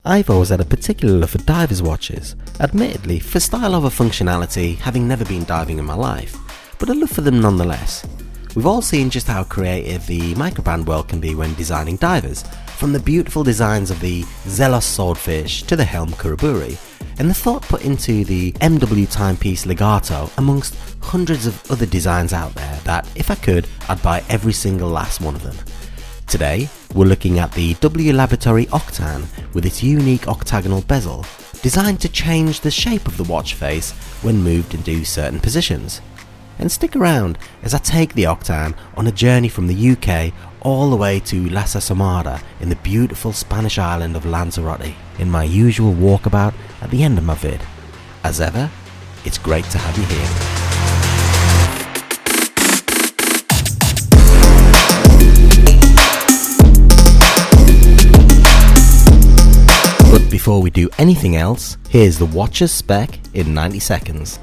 I've always had a particular love for divers watches, admittedly for style over functionality, having never been diving in my life, but a love for them nonetheless. We've all seen just how creative the microbrand world can be when designing divers, from the beautiful designs of the Zelos swordfish to the Helm Kuraburi, and the thought put into the MW timepiece Legato amongst hundreds of other designs out there that, if I could, I'd buy every single last one of them. Today, we're looking at the W Laboratory Octan with its unique octagonal bezel, designed to change the shape of the watch face when moved into certain positions. And stick around as I take the Octan on a journey from the UK all the way to Asomada in the beautiful Spanish island of Lanzarote in my usual walkabout at the end of my vid. As ever, it's great to have you here. But before we do anything else, here's the watch's spec in 90 seconds.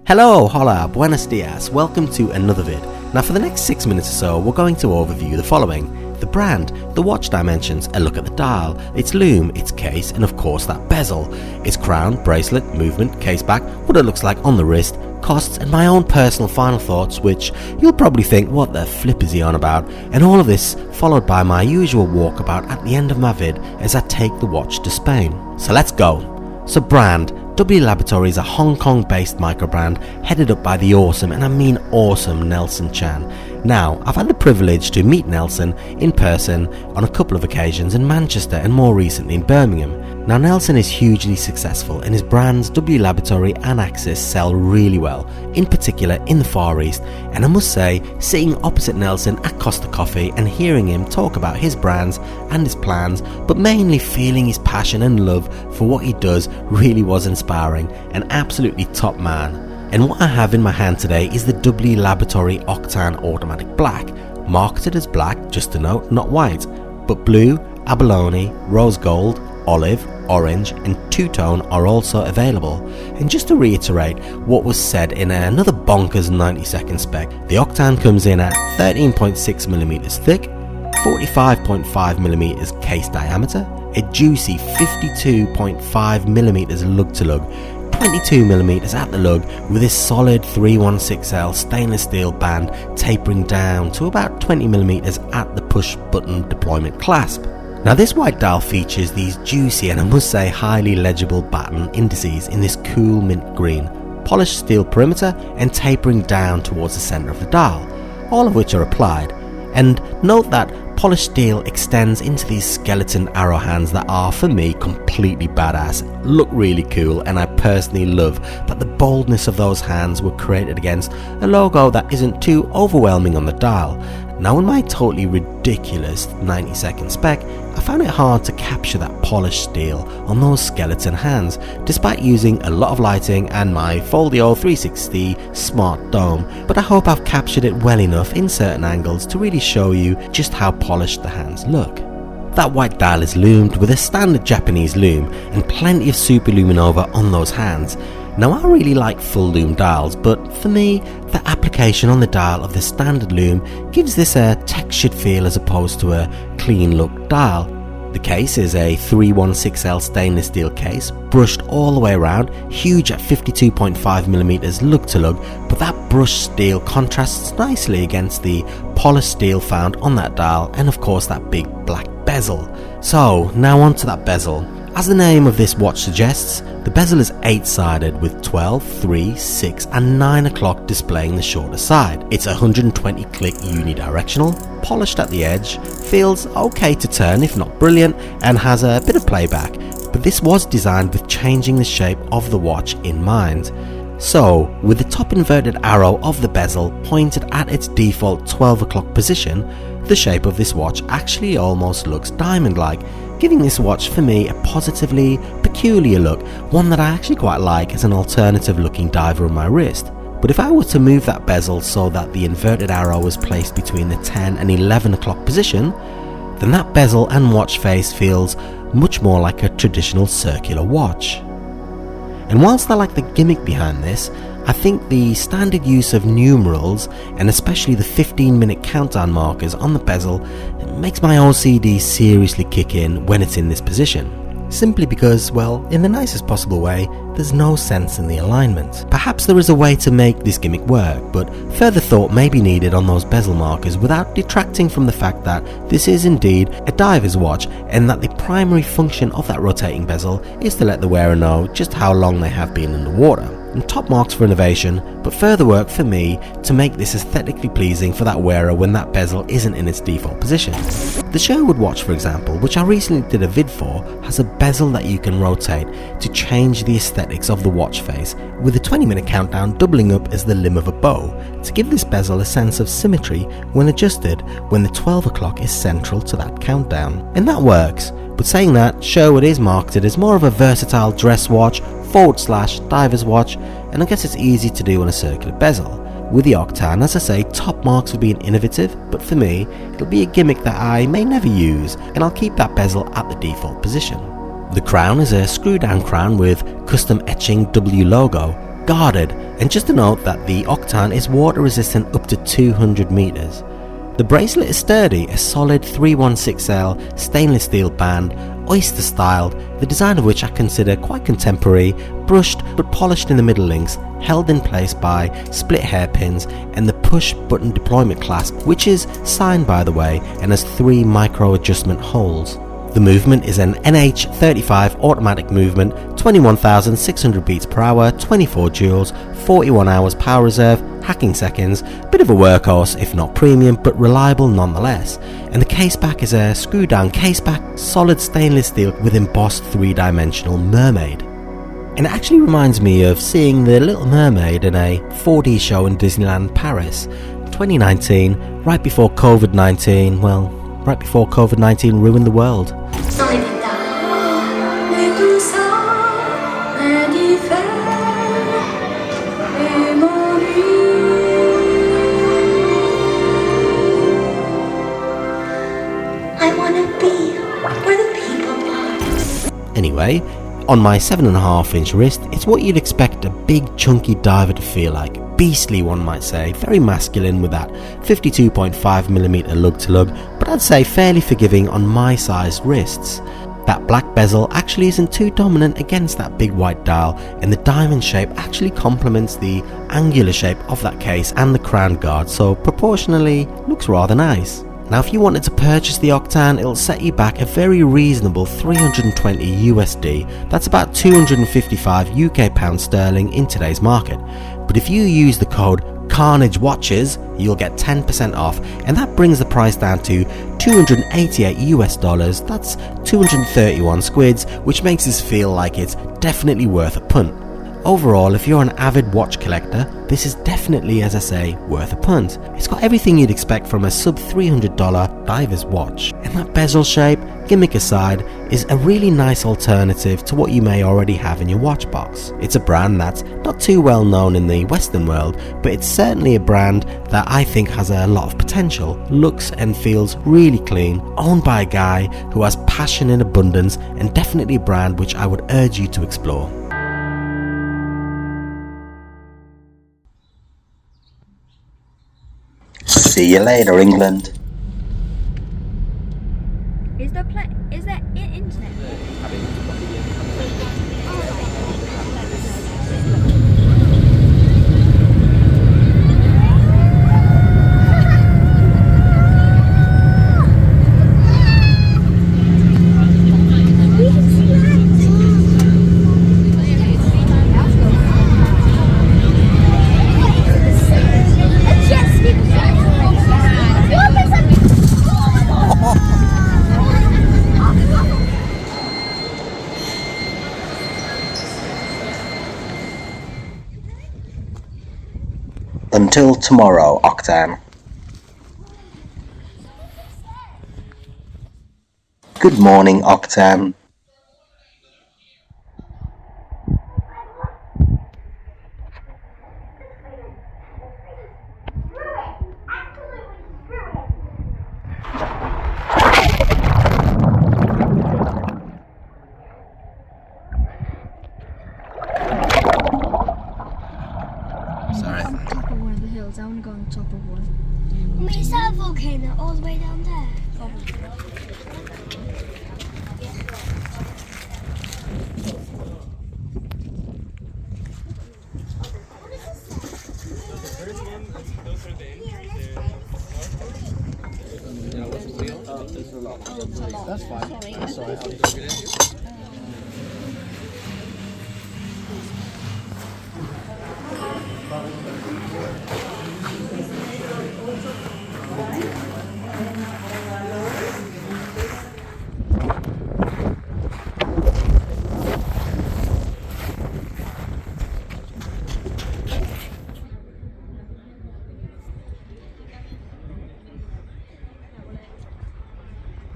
Hello, hola, buenos dias, welcome to another vid. Now for the next 6 minutes or so, we're going to overview the following: the brand, the watch dimensions, a look at the dial, its lume, its case, and of course that bezel, its crown, bracelet, movement, caseback, what it looks like on the wrist, costs, and my own personal final thoughts, which you'll probably think, what the flip is he on about? And all of this followed by my usual walkabout at the end of my vid as I take the watch to Spain. So let's go. So brand, W Laboratory is a Hong Kong based microbrand headed up by the awesome, and I mean awesome, Nelson Chan. Now, I've had the privilege to meet Nelson in person on a couple of occasions in Manchester and more recently in Birmingham. Now Nelson is hugely successful and his brands W Laboratory and Axis sell really well, in particular in the Far East, and I must say, sitting opposite Nelson at Costa Coffee and hearing him talk about his brands and his plans, but mainly feeling his passion and love for what he does, really was inspiring. An absolutely top man. And what I have in my hand today is the W Laboratory Octan Automatic Black, marketed as black, just to note, not white, but blue, abalone, rose gold, olive, orange and two-tone are also available. And just to reiterate what was said in another bonkers 90-second spec, the Octan comes in at 13.6mm thick, 45.5mm case diameter, a juicy 52.5mm lug-to-lug, 22mm at the lug with a solid 316L stainless steel band tapering down to about 20mm at the push button deployment clasp. Now this white dial features these juicy and I must say highly legible batten indices in this cool mint green, polished steel perimeter and tapering down towards the centre of the dial, all of which are applied. And note that polished steel extends into these skeleton arrow hands that are, for me, completely badass, look really cool, and I personally love that the boldness of those hands were created against a logo that isn't too overwhelming on the dial. Now in my totally ridiculous 90-second spec, I found it hard to capture that polished steel on those skeleton hands, despite using a lot of lighting and my Foldio 360 smart dome, but I hope I've captured it well enough in certain angles to really show you just how polished the hands look. That white dial is lumed with a standard Japanese lume and plenty of super luminova on those hands. Now I really like full lume dials, but for me, the application on the dial of the standard lume gives this a textured feel as opposed to a clean look dial. The case is a 316L stainless steel case, brushed all the way around, huge at 52.5mm lug to lug, but that brushed steel contrasts nicely against the polished steel found on that dial and of course that big black bezel. So now onto that bezel. As the name of this watch suggests, the bezel is 8-sided with 12, 3, 6 and 9 o'clock displaying the shorter side. It's 120 click unidirectional, polished at the edge, feels okay to turn if not brilliant, and has a bit of playback, but this was designed with changing the shape of the watch in mind. So, with the top inverted arrow of the bezel pointed at its default 12 o'clock position, the shape of this watch actually almost looks diamond-like, giving this watch for me a positively peculiar look, one that I actually quite like as an alternative looking diver on my wrist. But if I were to move that bezel so that the inverted arrow was placed between the 10 and 11 o'clock position, then that bezel and watch face feels much more like a traditional circular watch. And whilst I like the gimmick behind this, I think the standard use of numerals and especially the 15-minute countdown markers on the bezel makes my OCD seriously kick in when it's in this position. Simply because, well, in the nicest possible way, there's no sense in the alignment. Perhaps there is a way to make this gimmick work, but further thought may be needed on those bezel markers without detracting from the fact that this is indeed a diver's watch and that the primary function of that rotating bezel is to let the wearer know just how long they have been underwater. And top marks for innovation, but further work for me to make this aesthetically pleasing for that wearer when that bezel isn't in its default position. The Sherwood watch, for example, which I recently did a vid for, has a bezel that you can rotate to change the aesthetics of the watch face, with the 20-minute countdown doubling up as the limb of a bow, to give this bezel a sense of symmetry when adjusted when the 12 o'clock is central to that countdown. And that works, but saying that, Sherwood is marketed as more of a versatile dress watch / diver's watch, and I guess it's easy to do on a circular bezel. With the Octan, as I say, top marks for being innovative, but for me, it'll be a gimmick that I may never use, and I'll keep that bezel at the default position. The crown is a screw-down crown with custom etching W logo, guarded, and just a note that the Octan is water resistant up to 200 meters. The bracelet is sturdy, a solid 316L stainless steel band, oyster styled, the design of which I consider quite contemporary, brushed but polished in the middle links, held in place by split hairpins and the push button deployment clasp, which is signed by the way and has 3 micro adjustment holes. The movement is an NH35 automatic movement, 21,600 beats per hour, 24 joules, 41 hours power reserve, hacking seconds, bit of a workhorse if not premium but reliable nonetheless. And the caseback is a screw down caseback, solid stainless steel with embossed 3-dimensional mermaid. And it actually reminds me of seeing the Little Mermaid in a 4D show in Disneyland Paris, 2019, right before COVID-19, well, right before COVID-19 ruined the world. Anyway, on my 7.5-inch wrist, it's what you'd expect a big chunky diver to feel like. Beastly, one might say, very masculine with that 52.5mm lug to lug, but I'd say fairly forgiving on my sized wrists. That black bezel actually isn't too dominant against that big white dial, and the diamond shape actually complements the angular shape of that case and the crown guard, so proportionally looks rather nice. Now if you wanted to purchase the Octan, it'll set you back a very reasonable 320 USD, that's about 255 UK pounds sterling in today's market. But if you use the code Carnage Watches, you'll get 10% off, and that brings the price down to 288 US dollars, that's 231 squids, which makes us feel like it's definitely worth a punt. Overall, if you're an avid watch collector, this is definitely, as I say, worth a punt. It's got everything you'd expect from a sub $300 diver's watch, and that bezel shape, gimmick aside, is a really nice alternative to what you may already have in your watch box. It's a brand that's not too well known in the Western world, but it's certainly a brand that I think has a lot of potential, looks and feels really clean, owned by a guy who has passion in abundance, and definitely a brand which I would urge you to explore. See you later, England. Is there internet? Until tomorrow, Octan. Good morning, Octan. Sorry. On top of one of the hills. I want to go on top of one. I mean, is that a volcano all the way down there? That's fine. That's all right.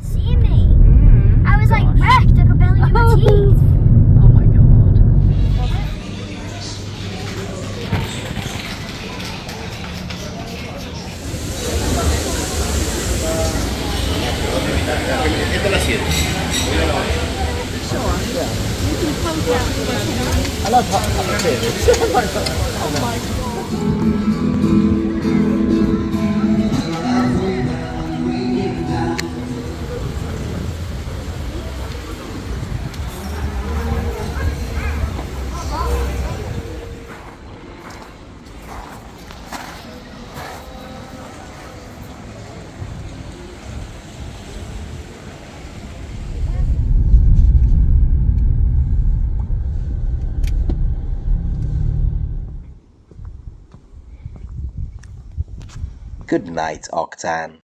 See me? I was like wrecked. I could barely do my teeth. Oh my god. I love how oh my god. Good night, Octan.